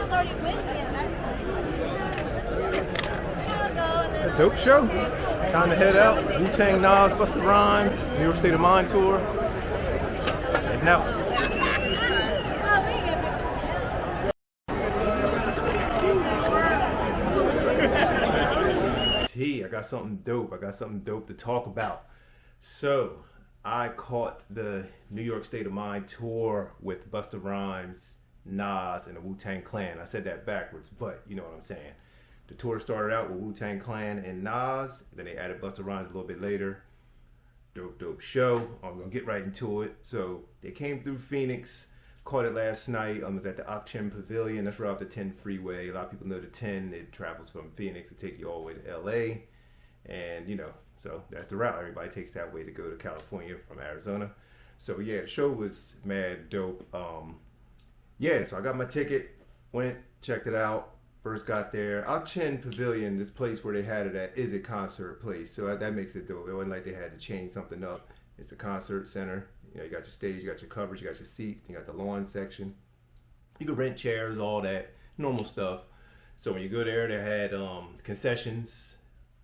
A dope show. Time to head out. Wu-Tang, Nas, Busta Rhymes, New York State of Mind tour. Heading out. I got something dope. I got something dope to talk about. So, I caught the New York State of Mind tour with Busta Rhymes, Nas, and the Wu-Tang Clan. I said that backwards, but you know what I'm saying. The tour started out with Wu-Tang Clan and Nas. Then they added Busta Rhymes a little bit later. Dope show. I'm going to get right into it. So, they came through Phoenix. Caught it last night. I was at the Productionz Pavilion. That's right off the 10 freeway. A lot of people know the 10. It travels from Phoenix to take you all the way to LA. And, you know, so that's the route. Everybody takes that way to go to California from Arizona. So, yeah, the show was mad dope. Yeah, so I got my ticket, went, checked it out. First got there. Productionz Pavilion, this place where they had it at, is a concert place. So that makes it dope. It wasn't like they had to change something up. It's a concert center. You know, you got your stage, you got your coverage, you got your seats, you got the lawn section. You can rent chairs, all that, normal stuff. So when you go there, they had concessions.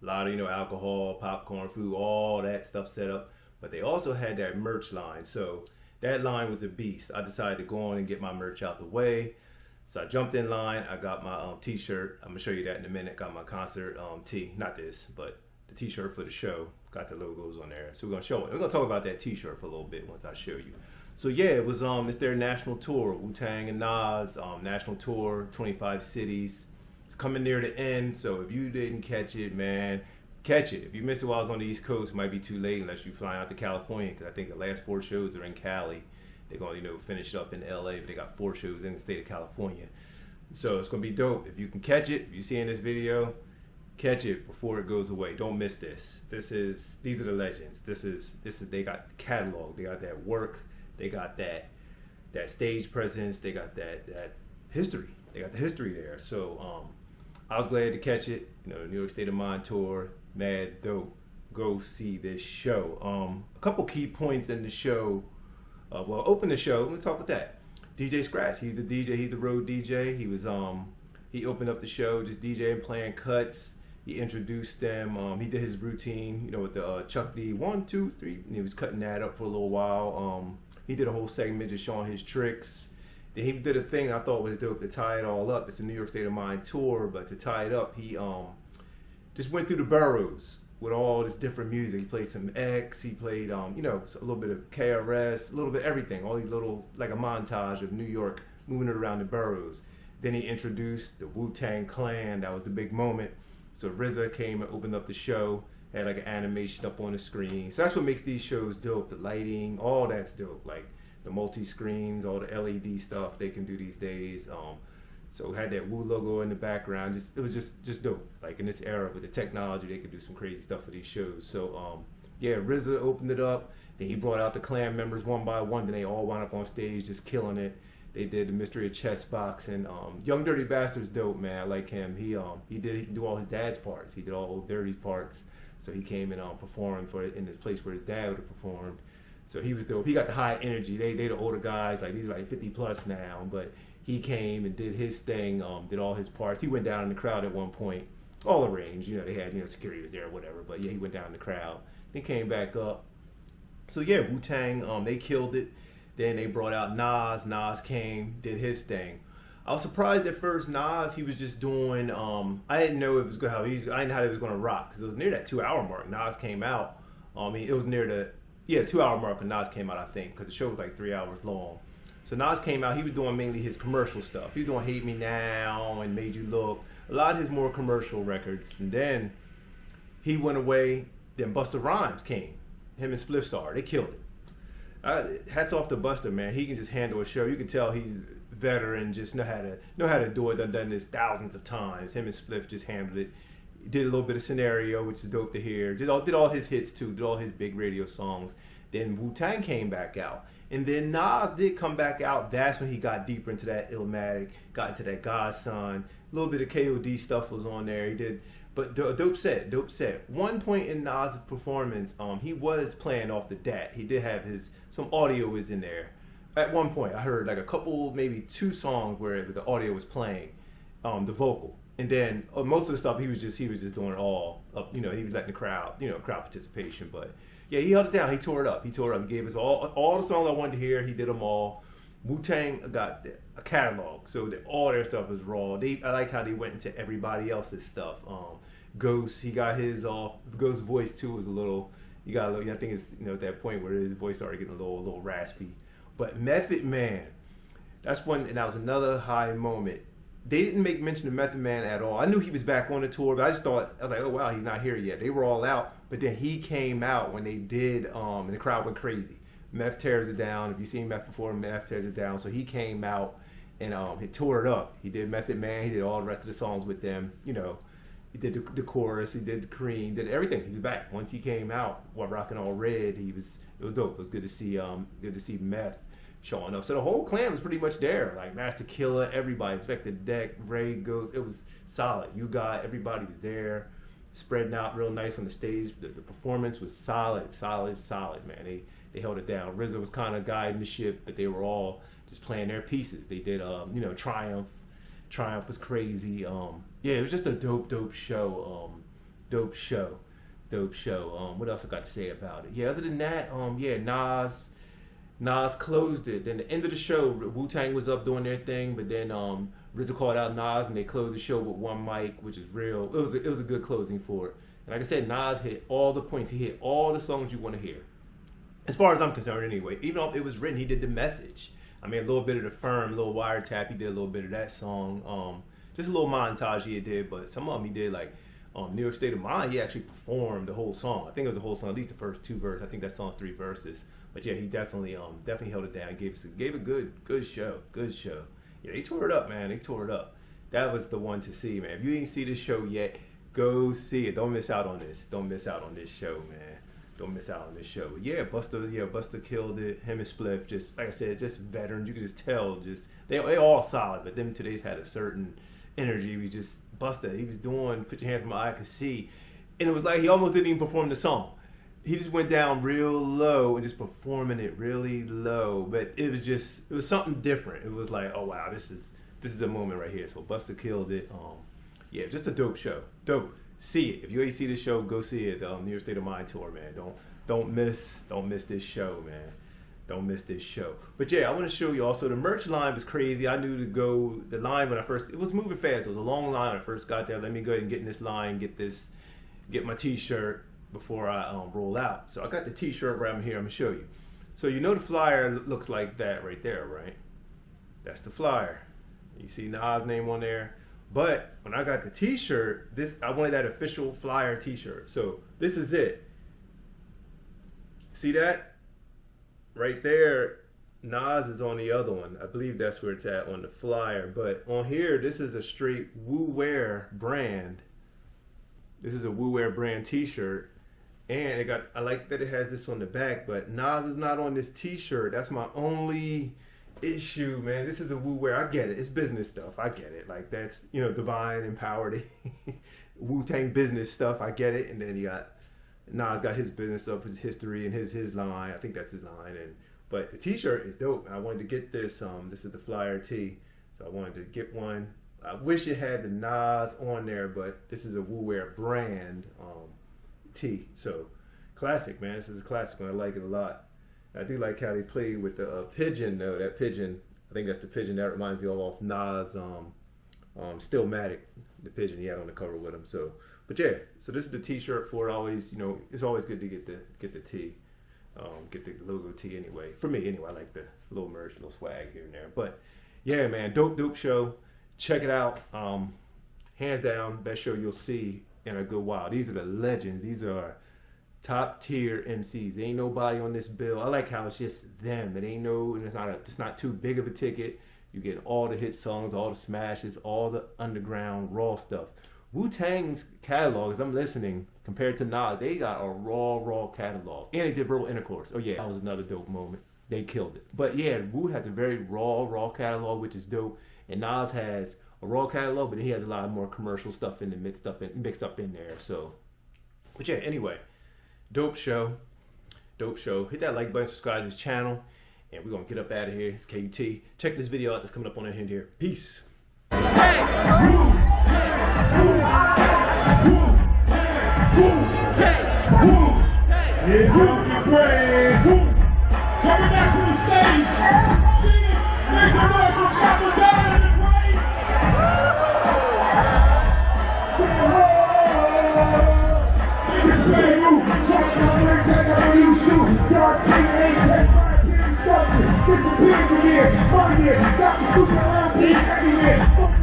A lot of, you know, alcohol, popcorn, food, all that stuff set up. But they also had that merch line. So that line was a beast. I decided to go on and get my merch out the way. So I jumped in line. I got my t-shirt. I'm going to show you that in a minute. Got my concert tee. Not this, but the t-shirt for the show. Got the logos on there. So we're going to show it. We're going to talk about that t-shirt for a little bit once I show you. So yeah, it was it's their national tour. Wu-Tang and Nas, national tour, 25 cities. It's coming near the end, so if you didn't catch it, man, catch it. If you missed it while I was on the East Coast, it might be too late unless you're flying out to California, because I think the last 4 shows are in Cali. They're going to, you know, finish it up in LA, but they got 4 shows in the state of California. So it's going to be dope. If you can catch it, if you see in this video, catch it before it goes away. Don't miss this. These are the legends. This is they got the catalog. They got that work. They got that stage presence. They got that history. They got the history there. So I was glad to catch it. You know, the New York State of Mind tour, mad dope. Go see this show. A couple key points in the show. Well, open the show. Let's talk about that. DJ Scratch. He's the DJ. He's the road DJ. He was he opened up the show just DJing, playing cuts. He introduced them. He did his routine, you know, with the Chuck D 1, 2, 3. And he was cutting that up for a little while. He did a whole segment just showing his tricks. Then he did a thing I thought was dope to tie it all up. It's a New York State of Mind tour, but to tie it up, he just went through the boroughs with all this different music. He played some X, he played you know, a little bit of KRS, a little bit of everything. All these little, like a montage of New York moving it around the boroughs. Then he introduced the Wu-Tang Clan. That was the big moment. So RZA came and opened up the show, had like an animation up on the screen. So that's what makes these shows dope. The lighting, all that's dope. Like the multi-screens, all the LED stuff they can do these days. So had that Wu logo in the background. It was just dope. Like in this era with the technology, they could do some crazy stuff for these shows. So yeah, RZA opened it up. Then he brought out the Clan members one by one. Then they all wound up on stage just killing it. They did the Mystery of Chess Box, and Young Dirty Bastard's dope, man. I like him. He can do all his dad's parts. He did all Old Dirty's parts. So he came and performed in this place where his dad would have performed. So he was dope. He got the high energy. They the older guys, like these are like 50 plus now, but he came and did his thing, did all his parts. He went down in the crowd at one point, all arranged. You know, they had, you know, security was there or whatever, but yeah, he went down in the crowd. Then came back up. So yeah, Wu-Tang, they killed it. Then they brought out Nas. Nas came, did his thing. I was surprised at first. Nas, he was just doing. I didn't know it was good. I didn't know how it was going to rock because it was near that 2-hour mark. Nas came out. It was near the 2-hour mark when Nas came out, I think, because the show was like 3 hours long. So Nas came out. He was doing mainly his commercial stuff. He was doing "Hate Me Now" and "Made You Look." A lot of his more commercial records. And then he went away. Then Busta Rhymes came. Him and Spliff Star. They killed it. Hats off to Busta, man. He can just handle a show. You can tell he's veteran, just know how to do it. Done this thousands of times. Him and Spliff just handled it. Did a little bit of scenario, which is dope to hear. Did all his hits too. Did all his big radio songs. Then Wu-Tang came back out, and then Nas did come back out. That's when he got deeper into that Illmatic, got into that Godson. A little bit of KOD stuff was on there. He did. But dope set. One point in Nas' performance, he was playing off the DAT. He did have some audio was in there. at one point I heard like a couple, maybe 2 songs where the audio was playing, the vocal, and then most of the stuff he was just doing it all up. You know, he was letting the crowd, crowd participation. But yeah, he held it down. He tore it up. He gave us all the songs I wanted to hear. He did them all. Wu-Tang got a catalog, so all their stuff was raw. I like how they went into everybody else's stuff. Ghost, he got his off. Ghost's voice too was a little. You got a little. I think it's at that point where his voice started getting a little raspy. But Method Man, that's one, and that was another high moment. They didn't make mention of Method Man at all. I knew he was back on the tour, but I was like, oh wow, he's not here yet. They were all out, but then he came out when they did, and the crowd went crazy. Meth tears it down. If you've seen Meth before, Meth tears it down. So he came out and he tore it up. He did Method Man. He did all the rest of the songs with them. He did the chorus. He did the Cream. Did everything. He was back once he came out. While rocking all red, it was dope. It was good to see Meth showing up. So the whole clan was pretty much there. Like Master Killer, everybody, Inspector Deck, Ray Ghost. It was solid. Everybody was there, spreading out real nice on the stage. The performance was solid, man. They held it down. RZA was kind of guiding the ship, but they were all just playing their pieces. They did, Triumph. Triumph was crazy. Yeah, it was just a dope show. What else I got to say about it? Yeah, other than that, Nas closed it. Then the end of the show, Wu-Tang was up doing their thing, but then RZA called out Nas and they closed the show with one mic, which is real. It was a good closing for it. And like I said, Nas hit all the points. He hit all the songs you want to hear. As far as I'm concerned anyway, even though it was written, he did The Message. I mean, a little bit of The Firm, a little Wiretap, he did a little bit of that song. Just a little montage he did, but some of them he did, like New York State of Mind, he actually performed the whole song. I think it was the whole song, at least the first 2 verses. I think that song 3 verses. But yeah, he definitely held it down, gave a good show. Yeah, they tore it up, man. They tore it up. That was the one to see, man. If you didn't see this show yet, go see it. Don't miss out on this. Don't miss out on this show, man. Don't miss out on this show. But yeah, Busta killed it. Him and Spliff, just like I said, just veterans. You could just tell, they all solid, but them today's had a certain energy. We just Busta. He was doing Put Your Hands on My Eye, I Could See, and it was like he almost didn't even perform the song. He just went down real low and just performing it really low. But it was something different. It was like, oh wow, this is a moment right here. So Busta killed it. Yeah, just a dope show. Dope. See it. If you ain't see this show, go see it. The New York State of Mind tour, man. Don't miss this show, man. Don't miss this show. But yeah, I want to show you also the merch line was crazy. I knew to go the line when it was moving fast. It was a long line when I first got there. Let me go ahead and get in this line, get my t-shirt before I roll out. So I got the t-shirt right here. I'm gonna show you. So the flyer looks like that right there, right? That's the flyer. You see Nas' name on there. But when I got the t-shirt, I wanted that official flyer t-shirt. So this is it. See that? Right there, Nas is on the other one. I believe that's where it's at on the flyer. But on here, this is a straight Wu-Wear brand. This is a Wu-Wear brand t-shirt. And I like that it has this on the back, but Nas is not on this t-shirt. That's my only issue, man. This is a Wu-Wear. I get it. It's business stuff. I get it. Like that's, divine, empowered, Wu-Tang business stuff. I get it. And then Nas got his business stuff, his history and his line. I think that's his line. But the t-shirt is dope. I wanted to get this. This is the flyer tee. So I wanted to get one. I wish it had the Nas on there, but this is a Wu-Wear brand tee. So classic, man. This is a classic one. I like it a lot. I do like how they play with the pigeon, though. That pigeon, I think that's the pigeon that reminds me of Nas' Stillmatic, the pigeon he had on the cover with him. So, but yeah, so this is the t-shirt for it. Always, it's always good to get the tee, get the logo tee anyway. For me, anyway, I like the little merch, little swag here and there. But yeah, man, dope show. Check it out. Hands down, best show you'll see in a good while. These are the legends. These are top tier MCs. There ain't nobody on this bill. I like how it's just them. It ain't and it's not too big of a ticket. You get all the hit songs, all the smashes, all the underground raw stuff. Wu-Tang's catalog, as I'm listening, compared to Nas, they got a raw catalog. And they did Verbal Intercourse. Oh yeah, that was another dope moment. They killed it. But yeah, Wu has a very raw catalog, which is dope. And Nas has a raw catalog, but he has a lot more commercial stuff mixed up in there. So, but yeah, anyway. Dope show. Hit that like button, subscribe to this channel. and we're gonna get up out of here. It's KUT. Check this video out that's coming up on our end here. Peace. Coming back from the stage, make some noise for Chapel Down in the grave. This is Play Woo. Disappeared from here, my here, got the stupid LPs everywhere.